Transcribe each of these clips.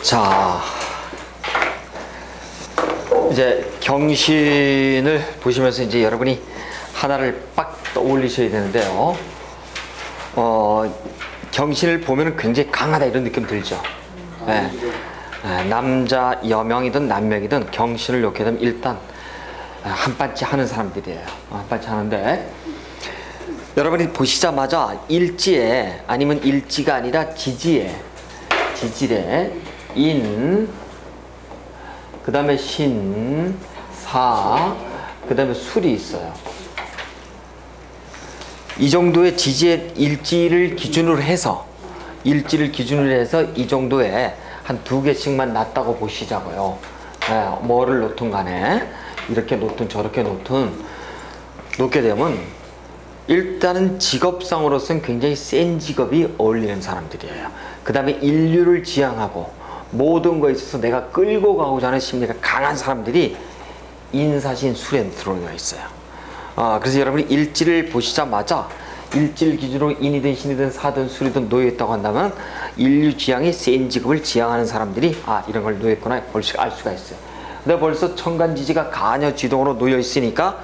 자, 이제 경신을 보시면서 이제 여러분이 하나를 빡 떠올리셔야 되는데요. 경신을 보면 굉장히 강하다 이런 느낌 들죠. 네. 남자 여명이든 남명이든 경신을 놓게 되면 일단 한반치 하는 사람들이에요. 한반치 하는데 여러분이 보시자마자 일지에 아니면 일지가 아니라 지지에 인, 그 다음에 신, 사, 그 다음에 술이 있어요. 이 정도의 지지의 일지를 기준으로 해서 이 정도에 한 2개씩만 놨다고 보시자고요. 뭐를 놓든 간에 이렇게 놓든 저렇게 놓게 되면 일단은 직업상으로서는 굉장히 센 직업이 어울리는 사람들이에요. 그 다음에 인류를 지향하고 모든 거에 있어서 내가 끌고 가고자 하는 심리가 강한 사람들이 인사신 술에 들어가 있어요. 그래서 여러분이 일지를 보시자마자 일지를 기준으로 인이든 신이든 사든 술이든 놓여있다고 한다면 인류 지향이 센 직업을 지향하는 사람들이 이런 걸 놓였구나 벌써 알 수가 있어요. 근데 벌써 천간지지가 가녀지동으로 놓여있으니까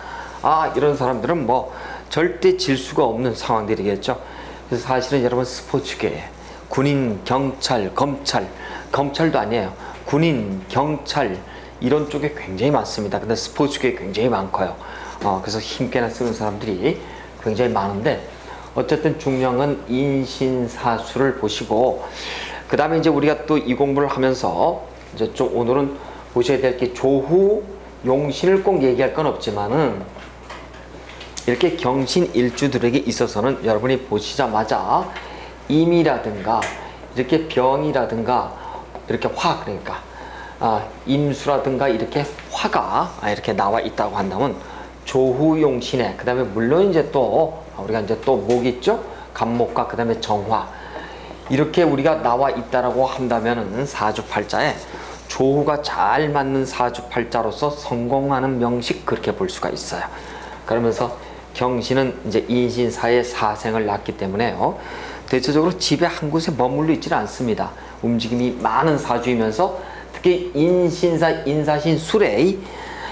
이런 사람들은 뭐 절대 질 수가 없는 상황들이겠죠. 그래서 사실은 여러분 스포츠계에 군인, 경찰, 검찰도 아니에요. 군인, 경찰 이런 쪽에 굉장히 많습니다. 근데 스포츠계에 굉장히 많고요. 그래서 힘께나 쓰는 사람들이 굉장히 많은데 어쨌든 중요한 인신사수를 보시고 그 다음에 이제 우리가 또 이 공부를 하면서 이제 좀 오늘은 보셔야 될 게 조후, 용신을 꼭 얘기할 건 없지만은 이렇게 경신 일주들에게 있어서는 여러분이 보시자마자 임이라든가 이렇게 병이라든가 이렇게 그러니까 임수라든가 이렇게 화가 이렇게 나와 있다고 한다면 조후용신에 그 다음에 물론 이제 또 우리가 이제 또 목 있죠? 간목과 그 다음에 정화 이렇게 우리가 나와 있다라고 한다면은 사주팔자에 조후가 잘 맞는 사주팔자로서 성공하는 명식 그렇게 볼 수가 있어요. 그러면서 경신은 이제 인신사의 사생을 낳기 때문에요. 대체적으로 집에 한 곳에 머물러 있지는 않습니다. 움직임이 많은 사주이면서 특히 인신사, 인사신 술의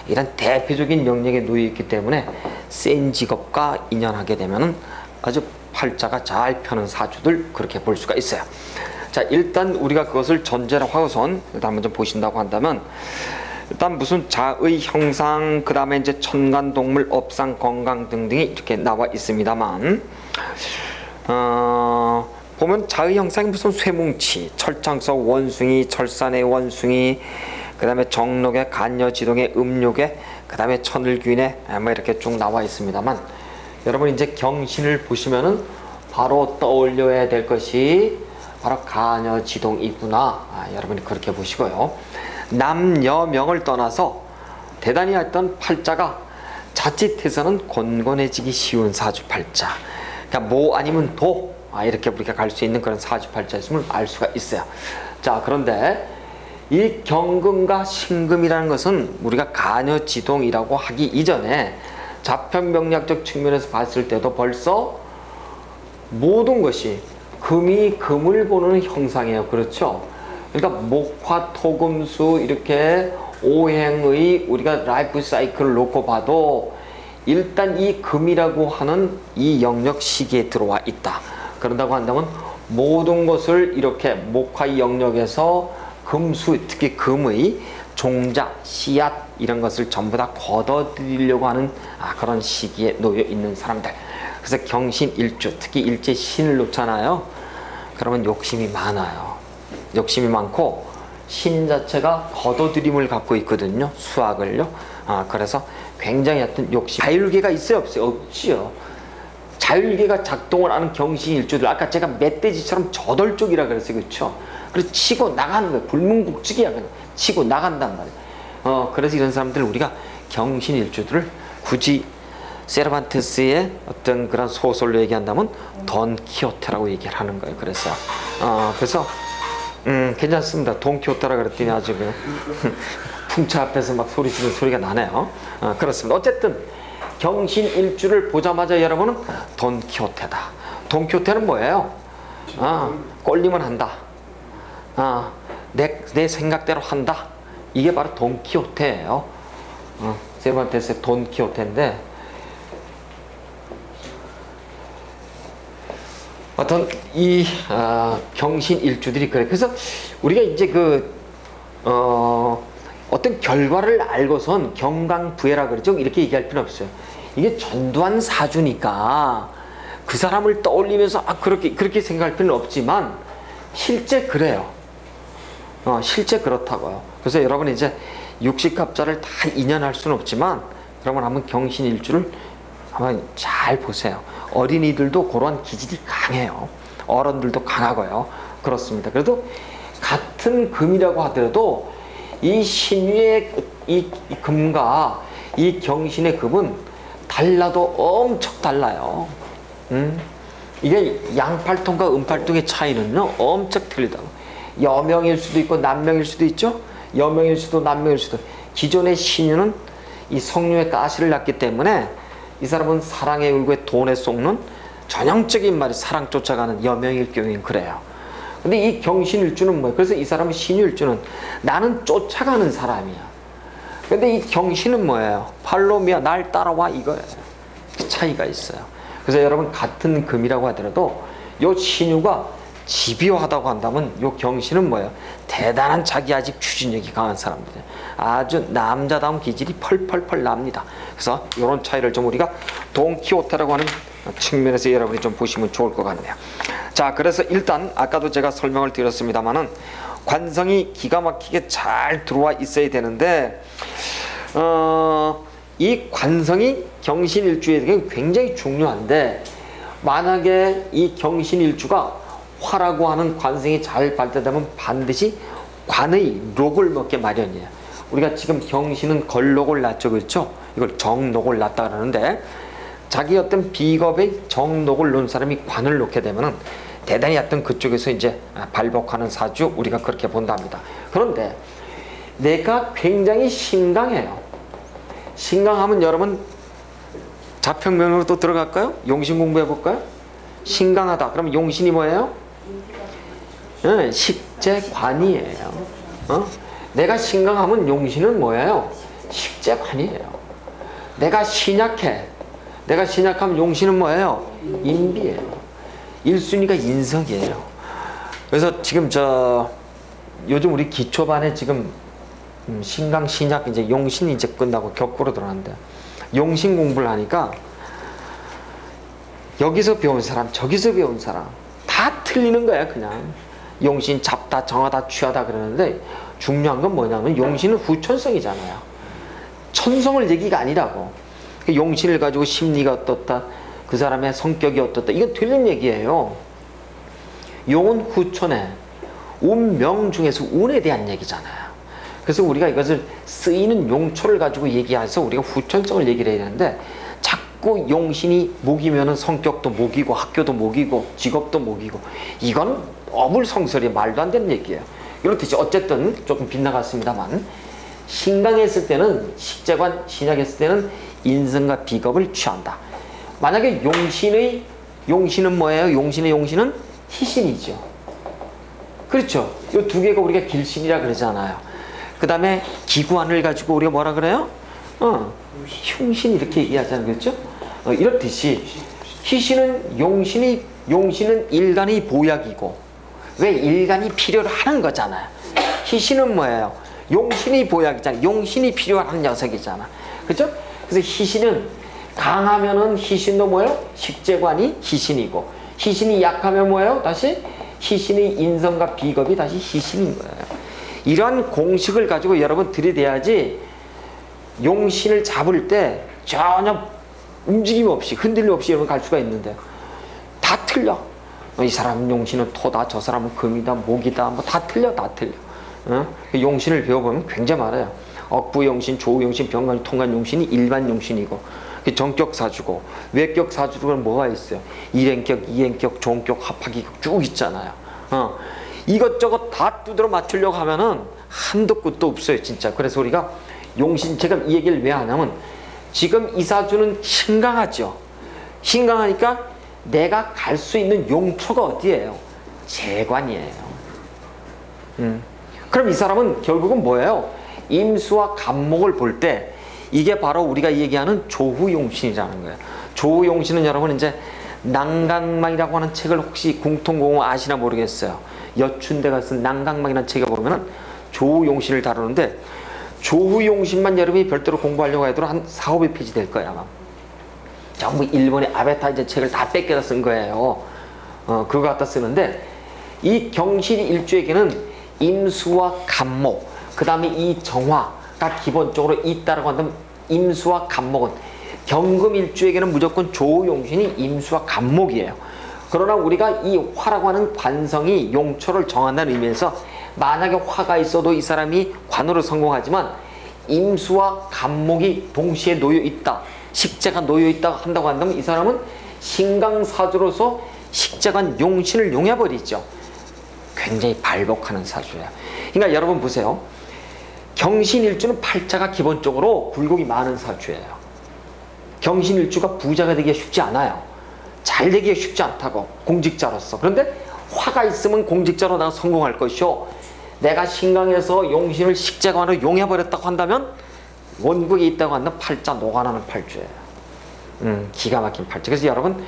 이런 대표적인 명령에 놓여 있기 때문에 센 직업과 인연하게 되면 아주 팔자가 잘 펴는 사주들 그렇게 볼 수가 있어요. 자, 일단 우리가 그것을 전제로 하고선 일단 먼저 보신다고 한다면 일단 무슨 자의 형상 그 다음에 이제 천간 동물 업상 건강 등등이 이렇게 나와 있습니다만 보면 자의 형상이 무슨 쇠뭉치, 철창석 원숭이, 철산의 원숭이, 그 다음에 정록의 간여지동의 음욕의, 그 다음에 천을균의 뭐 이렇게 쭉 나와 있습니다만 여러분 이제 경신을 보시면은 바로 떠올려야 될 것이 바로 간여지동이구나. 여러분이 그렇게 보시고요. 남여명을 떠나서 대단히 어떤 팔자가 자칫해서는 곤곤해지기 쉬운 사주팔자. 그러니까 모 아니면 도 이렇게 우리가 갈 수 있는 그런 사주팔자였음을 알 수가 있어요. 자, 그런데 이 경금과 신금이라는 것은 우리가 간여지동이라고 하기 이전에 자편명리학적 측면에서 봤을 때도 벌써 모든 것이 금이 금을 보는 형상이에요. 그렇죠? 그러니까 목화토금수 이렇게 오행의 우리가 라이프 사이클을 놓고 봐도 일단 이 금이라고 하는 이 영역 시기에 들어와 있다. 그런다고 한다면 모든 것을 이렇게 목화의 영역에서 금수, 특히 금의 종자, 씨앗 이런 것을 전부 다 걷어들이려고 하는 그런 시기에 놓여 있는 사람들. 그래서 경신일주, 특히 일제 신을 놓잖아요. 그러면 욕심이 많아요. 욕심이 많고 신 자체가 걷어들임을 갖고 있거든요. 수학을요. 그래서 굉장히 어떤 욕심. 자율계가 있어요, 없어요? 없지요. 자율계가 작동을 하는 경신일주들, 아까 제가 멧돼지처럼 저돌적이라 그랬어요. 그렇죠? 그래서 치고 나가는 거예요. 불문국직이야. 그냥 치고 나간단 말이에요. 그래서 이런 사람들 우리가 경신일주들을 굳이 세르반테스의 어떤 그런 소설로 얘기한다면 돈키호테라고 얘기를 하는 거예요. 그래서 괜찮습니다. 돈키호테라 그랬더니 아주 그 풍차 앞에서 막 소리 지르는 소리가 나네요. 그렇습니다. 어쨌든 경신일주를 보자마자 여러분은 돈키호테다. 돈키호테는 뭐예요? 꼴리면 한다. 내 생각대로 한다. 이게 바로 돈키호테예요. 세르반테스의 돈키호테인데, 어떤 이 경신 일주들이 그래. 그래서 우리가 이제 어떤 결과를 알고선 경강부회라 그러죠. 이렇게 얘기할 필요 없어요. 이게 전두환 사주니까 그 사람을 떠올리면서 그렇게 생각할 필요는 없지만 실제 그래요. 실제 그렇다고요. 그래서 여러분 이제 육식갑자를 다 인연할 수는 없지만 그러면 한번 경신일주를 한번 잘 보세요. 어린이들도 그러한 기질이 강해요. 어른들도 강하고요. 그렇습니다. 그래도 같은 금이라고 하더라도 이 신유의 이 금과 이 경신의 금은 달라도 엄청 달라요. 이게 양팔통과 음팔통의 차이는요 엄청 틀리다고. 여명일 수도 있고 남명일 수도 있죠. 여명일 수도 남명일 수도. 기존의 신유는 이 성류의 가시를 낳기 때문에 이 사람은 사랑의 울고에 돈에 속는 전형적인 말이 사랑 쫓아가는 여명일 경우엔 그래요. 근데 이 경신일주는 뭐예요? 그래서 이 사람은 신유일주는 나는 쫓아가는 사람이야. 근데 이 경신은 뭐예요? 팔로미야, 날 따라와, 이거예요. 그 차이가 있어요. 그래서 여러분 같은 금이라고 하더라도 요 신유가 집요하다고 한다면 요 경신은 뭐예요? 대단한 자기아직 추진력이 강한 사람들이에요. 아주 남자다운 기질이 펄펄펄 납니다. 그래서 이런 차이를 좀 우리가 돈키호테라고 하는 측면에서 여러분이 좀 보시면 좋을 것 같네요. 자, 그래서 일단 아까도 제가 설명을 드렸습니다만은 관성이 기가 막히게 잘 들어와 있어야 되는데 이 관성이 경신일주에게 굉장히 중요한데 만약에 이 경신일주가 화라고 하는 관성이 잘 발달되면 반드시 관의 록을 먹게 마련이에요. 우리가 지금 경신은 걸록을 낳죠, 그렇죠? 이걸 정록을 낳다 그러는데 자기 어떤 비겁의 정록을 놓은 사람이 관을 놓게 되면은 대단히 어떤 그쪽에서 이제 발복하는 사주 우리가 그렇게 본답니다. 그런데 내가 굉장히 신강해요. 신강하면 여러분 자평면으로 또 들어갈까요? 용신 공부해 볼까요? 신강하다. 그럼 용신이 뭐예요? 식재관이에요. 내가 신강하면 용신은 뭐예요? 식재관이에요. 내가 신약해. 내가 신약하면 용신은 뭐예요? 인비예요. 1순위가 인성이에요. 그래서 지금 요즘 우리 기초반에 지금 신강, 신약, 이제 용신이 이제 끝나고 격구로 들어가는데 용신 공부를 하니까 여기서 배운 사람, 저기서 배운 사람 다 틀리는 거야. 그냥 용신 잡다, 정하다, 취하다 그러는데 중요한 건 뭐냐면 용신은 후천성이잖아요. 천성을 얘기가 아니라고. 용신을 가지고 심리가 어떻다, 그 사람의 성격이 어떻다, 이건 틀린 얘기예요. 용은 후천에 운명 중에서 운에 대한 얘기잖아요. 그래서 우리가 이것을 쓰이는 용초를 가지고 얘기해서 우리가 후천성을 얘기를 해야 되는데 자꾸 용신이 목이면은 성격도 목이고 학교도 목이고 직업도 목이고 이건 어불성설이 말도 안 되는 얘기예요. 이렇듯이 어쨌든 조금 빗나갔습니다만 신강했을 때는 식재관, 신약했을 때는 인성과 비겁을 취한다. 만약에 용신은 뭐예요? 용신은 희신이죠. 그렇죠. 이 두 개가 우리가 길신이라 그러잖아요. 그 다음에 기구안을 가지고 우리가 뭐라 그래요? 흉신 이렇게 얘기하잖아요. 그렇죠? 이렇듯이 희신은 용신은 일간의 보약이고 왜 일간이 필요로 하는 거잖아요. 희신은 뭐예요? 용신이 보약이잖아. 용신이 필요한 녀석이잖아. 그렇죠? 그래서 희신은 강하면은 희신도 뭐예요? 식재관이 희신이고 희신이 약하면 뭐예요? 다시 희신의 인성과 비겁이 다시 희신인 거예요. 이러한 공식을 가지고 여러분 들이대야지 용신을 잡을 때 전혀 움직임 없이 흔들림 없이 여러분 갈 수가 있는데 다 틀려. 이 사람 용신은 토다, 저 사람은 금이다, 목이다, 뭐 다 틀려. 용신을 배워보면 굉장히 많아요. 억부용신, 조우용신, 병간, 통간용신이 일반 용신이고 정격 사주고 외격 사주로는 뭐가 있어요? 일행격, 이행격, 종격, 합하기격 쭉 있잖아요. 이것저것 다 두드러 맞추려고 하면은 한도 끝도 없어요, 진짜. 그래서 우리가 용신, 제가 이 얘기를 왜 하냐면 지금 이 사주는 신강하죠. 신강하니까 내가 갈 수 있는 용초가 어디예요? 재관이에요. 그럼 이 사람은 결국은 뭐예요? 임수와 간목을 볼 때 이게 바로 우리가 얘기하는 조후용신이라는 거예요. 조후용신은 여러분 이제 난강망이라고 하는 책을 혹시 공통공호 아시나 모르겠어요. 여춘대가 쓴 난강망이라는 책에 보면은 조후용신을 다루는데, 조후용신만 여러분이 별도로 공부하려고 해도 한 4, 500페이지 될 거예요 아마. 전부 일본의 아베타 이제 책을 다 뺏겨다 쓴 거예요. 그거 갖다 쓰는데, 이 경신일주에게는 임수와 간목, 그 다음에 이 정화가 기본적으로 있다라고 한다면, 임수와 간목은 경금일주에게는 무조건 조후용신이 임수와 간목이에요. 그러나 우리가 이 화라고 하는 관성이 용초를 정한다는 의미에서, 만약에 화가 있어도 이 사람이 관으로 성공하지만 임수와 간목이 동시에 놓여 있다, 식재가 놓여 있다 한다고 한다면 이 사람은 신강사주로서 식재관 용신을 용해버리죠. 굉장히 발복하는 사주예요. 그러니까 여러분 보세요. 경신일주는 팔자가 기본적으로 굴곡이 많은 사주예요. 경신일주가 부자가 되기가 쉽지 않아요. 잘 되기가 쉽지 않다고, 공직자로서. 그런데 화가 있으면 공직자로 내가 성공할 것이요, 내가 신강에서 용신을 식재관으로 용해버렸다고 한다면 원국에 있다고 한다면 팔자 노관하는 팔주예요. 기가 막힌 팔자. 그래서 여러분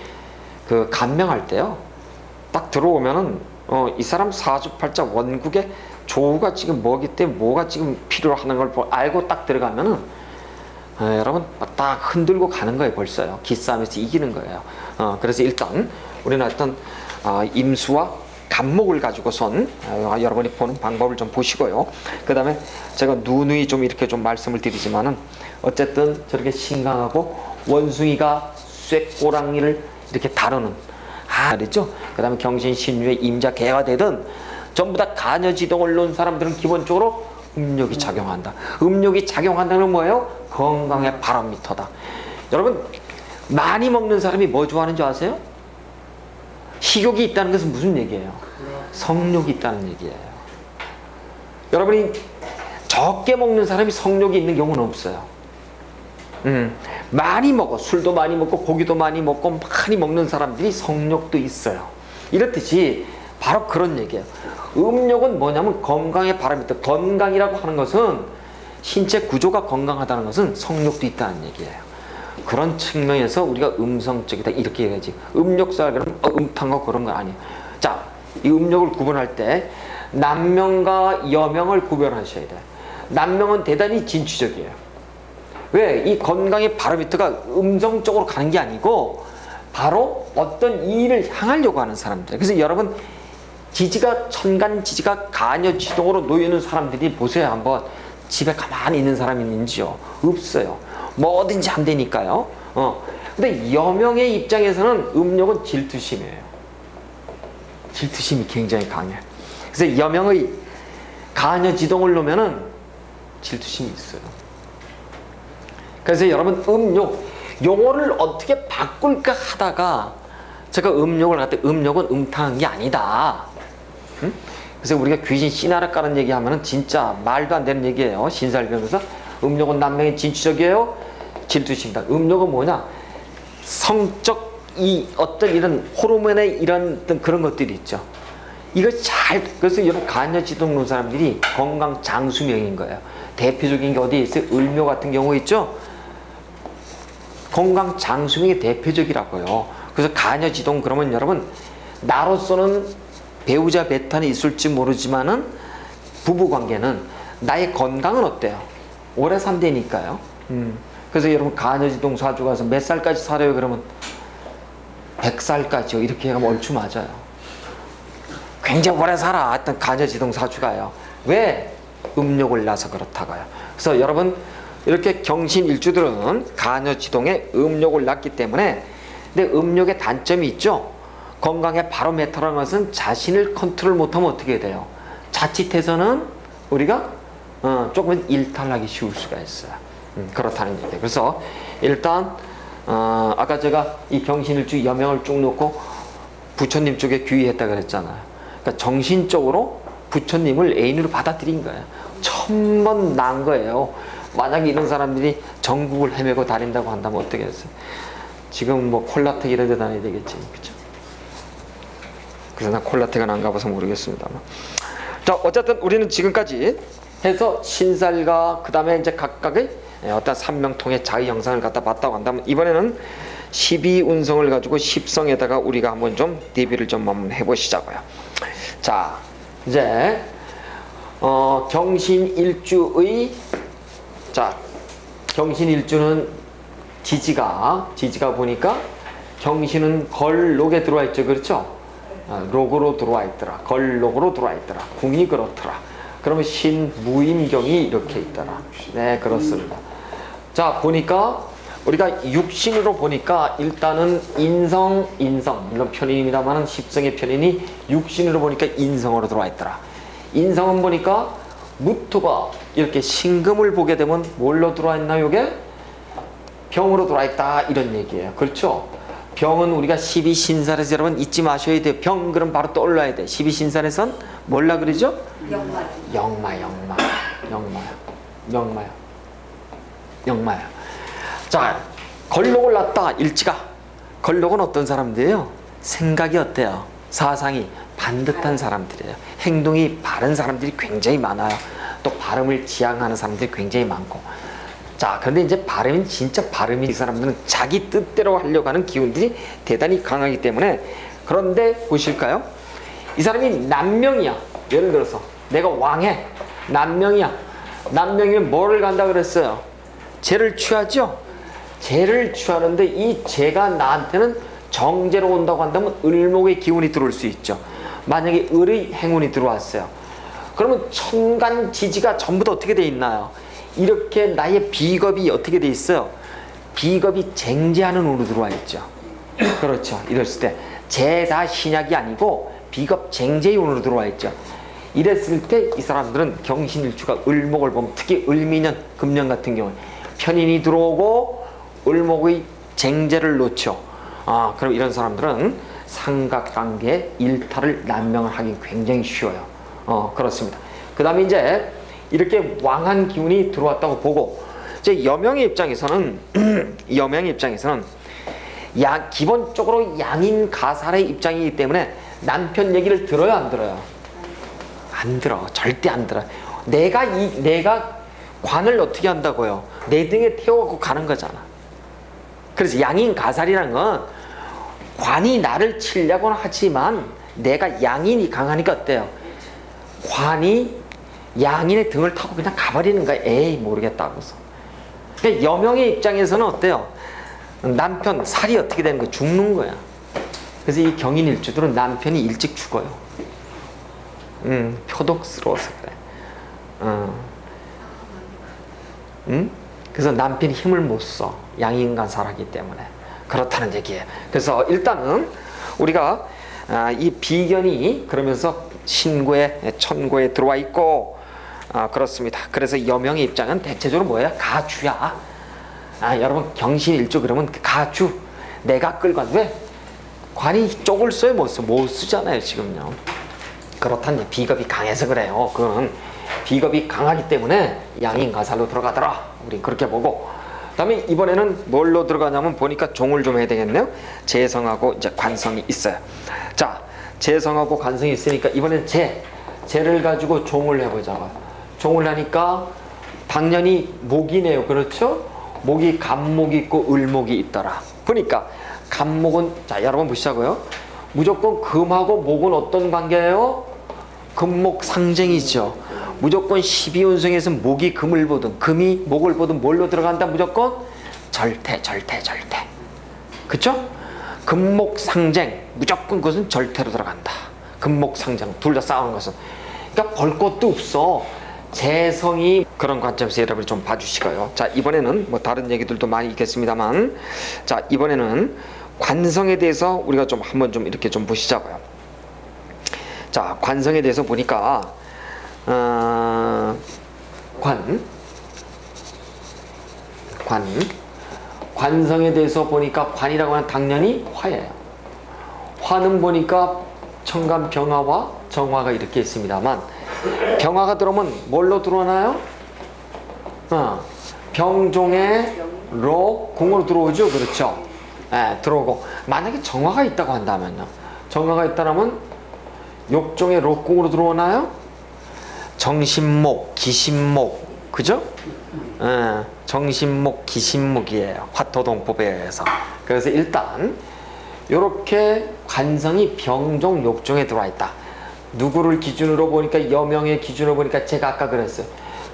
그 간명할 때요, 딱 들어오면은 이 사람 사주팔자 원국에 조우가 지금 뭐기 때문에 뭐가 지금 필요로 하는 걸 알고 딱 들어가면은 여러분 딱 흔들고 가는 거예요. 벌써요. 기싸움에서 이기는 거예요. 그래서 일단 우리는 어떤 임수와 간목을 가지고선 여러분이 보는 방법을 좀 보시고요. 그 다음에 제가 누누이 좀 이렇게 좀 말씀을 드리지만은 어쨌든 저렇게 신강하고 원숭이가 쇠꼬랑이를 이렇게 다루는 말이죠. 그 다음에 경신신유의 임자 개가 되든 전부 다 간여지동을 놓은 사람들은 기본적으로 음력이 작용한다. 음력이 작용한다는 건 뭐예요? 건강의 바로미터다. 여러분 많이 먹는 사람이 뭐 좋아하는 줄 아세요? 식욕이 있다는 것은 무슨 얘기예요? 성욕이 있다는 얘기예요. 여러분이 적게 먹는 사람이 성욕이 있는 경우는 없어요. 많이 먹어, 술도 많이 먹고 고기도 많이 먹고 많이 먹는 사람들이 성욕도 있어요. 이렇듯이 바로 그런 얘기예요. 음욕은 뭐냐면 건강의 바람이다. 건강이라고 하는 것은 신체 구조가 건강하다는 것은 성욕도 있다는 얘기예요. 그런 측면에서 우리가 음성적이다 이렇게 얘기하지, 음욕사라는 음탕하고 그런 거 아니에요. 자, 이 음욕을 구분할 때 남명과 여명을 구별하셔야 돼요. 남명은 대단히 진취적이에요. 왜? 이 건강의 바로미터가 음성적으로 가는 게 아니고 바로 어떤 일을 향하려고 하는 사람들. 그래서 여러분 지지가, 천간 지지가 간여지동으로 놓여있는 사람들이 보세요. 한번 집에 가만히 있는 사람이 있는지요? 없어요. 뭐든지 안 되니까요. 근데 여명의 입장에서는 음력은 질투심이에요. 질투심이 굉장히 강해요. 그래서 여명의 간여지동을 놓으면은 질투심이 있어요. 그래서 여러분 음욕, 용어를 어떻게 바꿀까 하다가 제가 음욕을 갖다 음욕은 음탕한 게 아니다. 그래서 우리가 귀신 씨나라 까는 얘기하면은 진짜 말도 안 되는 얘기예요. 신사를 배우면서 음욕은 남명의 진취적이에요. 질투심이다. 음욕은 뭐냐? 성적 이 어떤 이런 호르몬의 이런 어떤 그런 것들이 있죠. 이거 잘, 그래서 여러분 간여지동 놓은 사람들이 건강 장수명인 거예요. 대표적인 게 어디에 있어요? 을묘 같은 경우 있죠. 건강 장수명이 대표적이라고요. 그래서 간여지동 그러면 여러분 나로서는 배우자 배탄이 있을지 모르지만은 부부관계는 나의 건강은 어때요? 오래 산다니까요. 그래서 여러분 간여지동 사주 가서 몇 살까지 살아요? 그러면 100살까지요. 이렇게 하면 얼추 맞아요. 굉장히 오래 살아. 어떤 간여지동 사주가요. 왜? 음욕을 나서 그렇다고요. 그래서 여러분 이렇게 경신일주들은 간여지동에 음욕을 낳기 때문에, 근데 음욕의 단점이 있죠. 건강의 바로메터라는 것은 자신을 컨트롤 못하면 어떻게 돼요? 자칫해서는 우리가 조금은 일탈하기 쉬울 수가 있어요. 그렇다는 얘기예요. 그래서 일단 아까 제가 이 경신일주 여명을 쭉 놓고 부처님 쪽에 귀의했다 그랬잖아요. 그러니까 정신적으로 부처님을 애인으로 받아들인 거예요. 천번 난 거예요. 만약에 이런 사람들이 전국을 헤매고 다닌다고 한다면 어떻게 했어요? 지금 뭐 콜라텍 이런 데 다녀야 되겠지. 그죠? 그래서 나 콜라텍은 안 가봐서 모르겠습니다만. 자, 어쨌든 우리는 지금까지 해서 신살과 그 다음에 이제 각각의 어떤 삼명통의 자의 형상을 갖다 봤다고 한다면, 이번에는 12운성을 가지고 10성에다가 우리가 한번 좀 대비를 좀 한번 해보시자고요. 자, 이제 경신일주의, 자, 경신일주는 지지가 보니까 경신은 걸록에 들어와 있죠. 그렇죠? 록으로 들어와 있더라. 걸록으로 들어와 있더라. 궁이 그렇더라. 그러면 신무임경이 이렇게 있더라. 네, 그렇습니다. 자, 보니까 우리가 육신으로 보니까 일단은 인성, 물론 편인입니다만 10성의 편인이 육신으로 보니까 인성으로 들어와 있더라. 인성은 보니까 무토가 이렇게 신금을 보게 되면 뭘로 들어와 있나요? 이게 병으로 들어와 있다, 이런 얘기예요. 그렇죠? 병은 우리가 12신살에서 여러분 잊지 마셔야 돼요. 병 그럼 바로 떠올라야 돼. 12신살에선 뭘라 그러죠? 영마야. 자, 걸록을 낳다, 일지가. 걸록은 어떤 사람들이에요? 생각이 어때요? 사상이 반듯한 사람들이에요. 행동이 바른 사람들이 굉장히 많아요. 또 발음을 지향하는 사람들이 굉장히 많고. 자, 그런데 이제 발음이 진짜 발음이, 이 사람들은 자기 뜻대로 하려고 하는 기운들이 대단히 강하기 때문에. 그런데 보실까요? 이 사람이 남명이야. 예를 들어서 내가 왕해. 남명이야. 남명이면 뭐를 간다 그랬어요? 죄를 취하죠? 죄를 취하는데 이 죄가 나한테는 정죄로 온다고 한다면 을목의 기운이 들어올 수 있죠. 만약에 을의 행운이 들어왔어요. 그러면 천간지지가 전부 다 어떻게 돼 있나요? 이렇게 나의 비겁이 어떻게 돼 있어요? 비겁이 쟁제하는 운으로 들어와 있죠. 그렇죠. 이랬을 때 죄다 신약이 아니고 비겁 쟁제의 운으로 들어와 있죠. 이랬을 때 이 사람들은 경신일주가 을목을 보면, 특히 을미년, 금년 같은 경우에 편인이 들어오고 을목의 쟁제를 놓죠. 그럼 이런 사람들은 삼각관계의 일탈을 난명을 하기 굉장히 쉬워요. 그렇습니다. 그 다음에 이제 이렇게 왕한 기운이 들어왔다고 보고, 이제 여명의 입장에서는 기본적으로 양인 가살의 입장이기 때문에 남편 얘기를 들어요, 안 들어요? 안 들어. 절대 안 들어. 내가 관을 어떻게 한다고요? 내 등에 태워갖고 가는 거잖아. 그래서 양인 가살이라는 건 관이 나를 치려고는 하지만 내가 양인이 강하니까 어때요? 관이 양인의 등을 타고 그냥 가버리는 거야. 에이, 모르겠다고서. 그러니까 여명의 입장에서는 어때요? 남편 살이 어떻게 되는 거야? 죽는 거야. 그래서 이 경인일주들은 남편이 일찍 죽어요. 표독스러워서 그래. 그래서 남편이 힘을 못 써. 양인간살하기 때문에. 그렇다는 얘기예요. 그래서 일단은 우리가 이 비견이 그러면서 신고에, 천고에 들어와 있고, 그렇습니다. 그래서 여명의 입장은 대체적으로 뭐예요? 가주야. 여러분 경신일주 그러면 가주, 내가 끌고 간. 왜? 관이 쪽을 써요? 못 써? 못 쓰잖아요 지금요. 그렇다는 비겁이 강해서 그래요. 그건 비겁이 강하기 때문에 양인가살로 들어가더라. 우리 그렇게 보고, 그 다음에 이번에는 뭘로 들어가냐면 보니까 종을 좀 해야 되겠네요. 재성하고 이제 관성이 있어요. 자, 재성하고 관성이 있으니까 이번엔 재를 가지고 종을 해보자고요. 종을 하니까 당연히 목이네요. 그렇죠? 목이 간목이 있고 을목이 있더라. 보니까 간목은, 자 여러분 보시자고요. 무조건 금하고 목은 어떤 관계예요? 금목 상쟁이죠. 무조건 12운성에서 목이 금을 보든 금이 목을 보든 뭘로 들어간다? 무조건 절대. 그쵸? 금목 상쟁, 무조건 그것은 절대로 들어간다. 금목 상쟁, 둘 다 싸우는 것은. 그러니까 볼 것도 없어. 재성이 그런 관점에서 여러분이 좀 봐주시고요. 자, 이번에는 뭐 다른 얘기들도 많이 있겠습니다만, 자 이번에는 관성에 대해서 우리가 좀 한번 좀 이렇게 좀 보시자고요. 자, 관성에 대해서 보니까 관성에 대해서 보니까 관이라고 하는 당연히 화예요. 화는 보니까 천간 병화와 정화가 이렇게 있습니다만, 병화가 들어오면 뭘로 들어오나요? 병종의 로 궁으로 들어오죠. 그렇죠? 들어오고, 만약에 정화가 있다고 한다면요. 정화가 있다면 욕종의 록궁으로 들어오나요? 정신목, 기신목, 그죠? 정신목, 기신목이에요. 화토동법에 의해서. 그래서 일단 이렇게 관성이 병종, 욕종에 들어와 있다. 누구를 기준으로 보니까, 여명의 기준으로 보니까 제가 아까 그랬어요.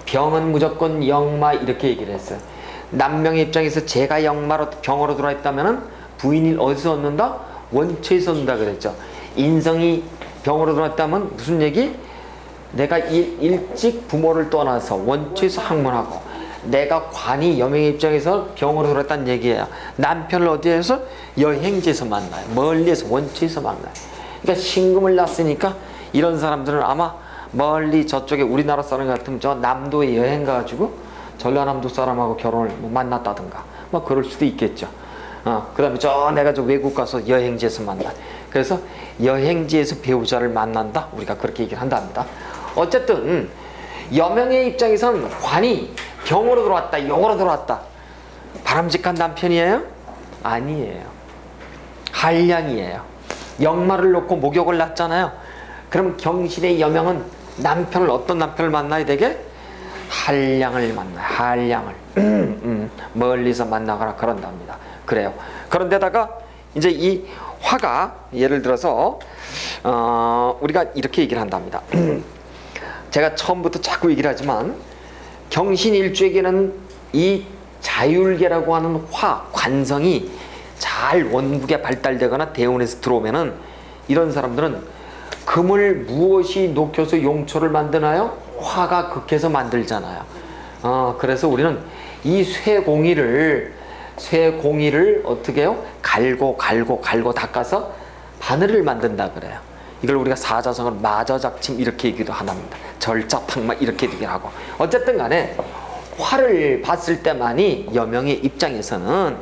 병은 무조건 영마 이렇게 얘기를 했어요. 남명의 입장에서 제가 영마로 병으로 들어와 있다면은 부인이 어디서 얻는다? 원처에서 얻는다 그랬죠. 인성이 병으로 들어왔다면 무슨 얘기? 내가 일찍 부모를 떠나서 원처에서 학문하고, 내가 관이 여명의 입장에서 병으로 들어왔다는 얘기예요. 남편을 어디에서? 여행지에서 만나요. 멀리에서, 원처에서 만나요. 그러니까 신금을 낳았으니까 이런 사람들은 아마 멀리 저쪽에 우리나라 사람 같으면 저 남도에 여행 가가지고 전라남도 사람하고 결혼을 만났다든가 뭐 그럴 수도 있겠죠. 그 다음에 내가 저 외국 가서 여행지에서 만나. 그래서 여행지에서 배우자를 만난다. 우리가 그렇게 얘기를 한답니다. 어쨌든 여명의 입장에서는 관이 병으로 들어왔다, 용으로 들어왔다. 바람직한 남편이에요? 아니에요. 한량이에요. 역마를 놓고 목욕을 낳잖아요. 그럼 경신의 여명은 남편을, 어떤 남편을 만나야 되게? 한량을 만나요. 한량을. 멀리서 만나거나 그런답니다. 그래요. 그런데다가 이제 이 화가 예를 들어서 우리가 이렇게 얘기를 한답니다. 제가 처음부터 자꾸 얘기를 하지만 경신일주에게는 이 자율계라고 하는 화, 관성이 잘 원국에 발달되거나 대운에서 들어오면은 이런 사람들은 금을 무엇이 녹여서 용초를 만드나요? 화가 극해서 만들잖아요. 그래서 우리는 이 쇠공이를 어떻게 해요? 갈고 닦아서 바늘을 만든다 그래요. 이걸 우리가 사자성어로 마저작침 이렇게 얘기도 한답니다. 절자탕마 이렇게 얘기를 하고. 어쨌든 간에 화를 봤을 때만이 여명의 입장에서는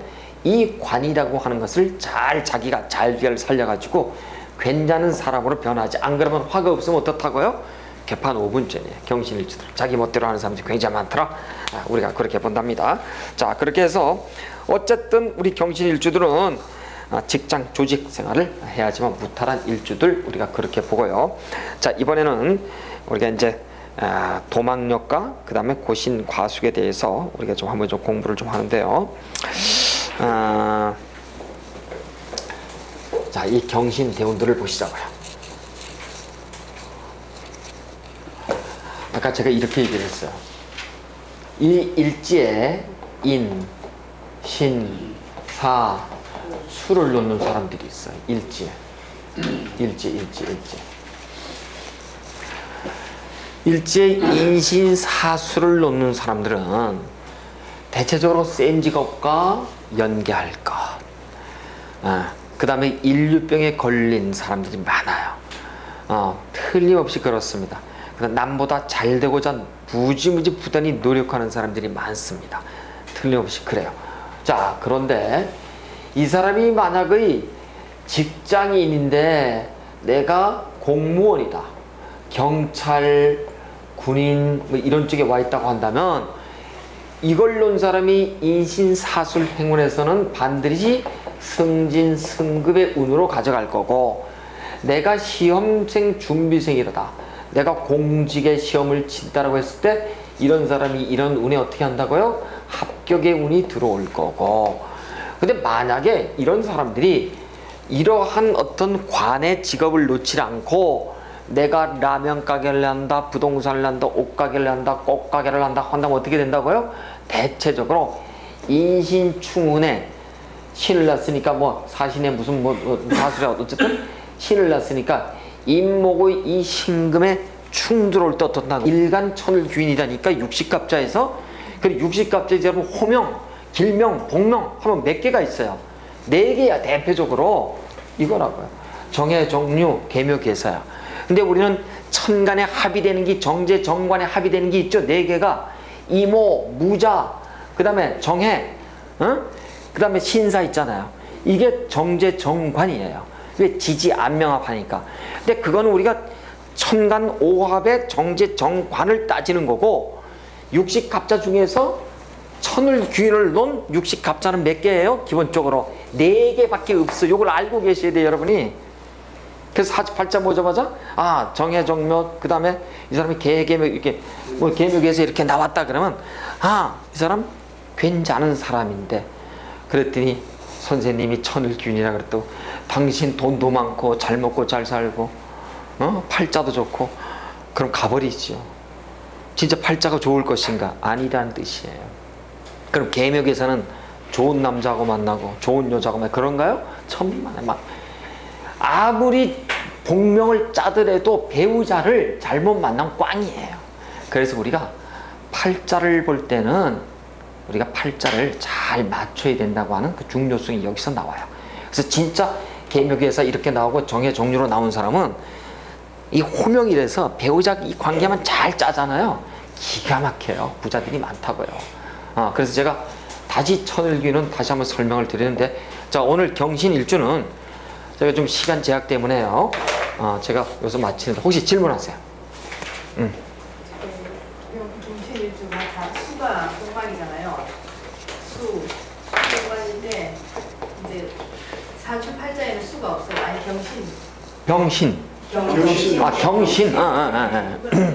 이 관이라고 하는 것을 잘 자기가 잘 살려가지고 괜찮은 사람으로 변하지. 안 그러면 화가 없으면 어떻다고요? 개판 5분 전이에요. 경신일주들. 자기 멋대로 하는 사람들이 굉장히 많더라. 우리가 그렇게 본답니다. 자, 그렇게 해서 어쨌든 우리 경신일주들은 직장 조직 생활을 해야지만 무탈한 일주들 우리가 그렇게 보고요. 자, 이번에는 우리가 이제 도망력과 그 다음에 고신 과숙에 대해서 우리가 좀 한번 좀 공부를 좀 하는데요. 자, 이 경신 대운들을 보시자고요. 아까 제가 이렇게 얘기를 했어요. 이 일지에 인, 신, 사, 수를 놓는 사람들이 있어요. 일지에. 일지에 인신, 사수를 놓는 사람들은 대체적으로 센 직업과 연계할 것. 그 다음에 인류병에 걸린 사람들이 많아요. 틀림없이 그렇습니다. 남보다 잘 되고자 무지무지 부단히 노력하는 사람들이 많습니다. 틀림없이 그래요. 자, 그런데 이 사람이 만약의 직장인인데 내가 공무원이다, 경찰, 군인 뭐 이런 쪽에 와 있다고 한다면 이걸 놓은 사람이 인신사술 행운에서는 반드시 승진, 승급의 운으로 가져갈 거고, 내가 시험생, 준비생이다, 내가 공직의 시험을 친다라고 했을 때 이런 사람이 이런 운에 어떻게 한다고요? 합격의 운이 들어올 거고. 근데 만약에 이런 사람들이 이러한 어떤 관의 직업을 놓지 않고 내가 라면 가게를 한다, 부동산을 한다, 옷가게를 한다, 꽃가게를 한다 한다면 어떻게 된다고요? 대체적으로 인신충운에 신을 낳았으니까 뭐 사신에 무슨 사수라 어쨌든 신을 낳았으니까 인목의 이 신금에 충 들어올 때 어떻다? 일간천을 귀인이다니까 육식갑자에서, 그리고 육식갑자에서 호명, 길명, 복명 하면 몇 개가 있어요? 4개야 대표적으로. 이거라고요. 정해, 정류, 계묘, 계사야. 근데 우리는 천간에 합의되는 게, 정제, 정관에 합의되는 게 있죠. 4개가 이모, 무자, 그 다음에 정해, 그 다음에 신사 있잖아요. 이게 정제, 정관이에요. 왜? 지지, 안명합 하니까. 근데 그거는 우리가 천간 오합의 정제, 정관을 따지는 거고, 육식갑자 중에서 천을 귀인을 놓은 육식갑자는 몇 개예요? 기본적으로 4개밖에 없어. 요걸 알고 계셔야 돼요, 여러분이. 그래서 사주팔자 보자마자 아 정해정묘 그다음에 이 사람이 개개묘 이렇게 뭐 개묘에서 이렇게 나왔다 그러면 아 이 사람 괜찮은 사람인데 그랬더니 선생님이 천을균이라 그랬고 당신 돈도 많고 잘 먹고 잘 살고 팔자도 좋고 그럼 가버리죠. 진짜 팔자가 좋을 것인가? 아니라는 뜻이에요. 그럼 계묘에서는 좋은 남자하고 만나고 좋은 여자하고 만나고 그런가요? 천만에 막 아무리 복명을 짜더라도 배우자를 잘못 만나면 꽝이에요. 그래서 우리가 팔자를 볼 때는 우리가 팔자를 잘 맞춰야 된다고 하는 그 중요성이 여기서 나와요. 그래서 진짜 계묘에서 이렇게 나오고 정해 정류로 나온 사람은 이 호명이라서 배우자 이 관계만 잘 짜잖아요. 기가 막혀요. 부자들이 많다고요. 그래서 제가 다시 천을귀는 다시 한번 설명을 드리는데 자 오늘 경신일주는 제가 좀 시간 제약 때문에요. 제가 여기서 마치는데 혹시 질문하세요? 경신일주가 다 수가 동반이잖아요. 동반인데 이제 사주팔자에는 수가 없어요. 아니 경신. 병신. 경신. 경신. 그럼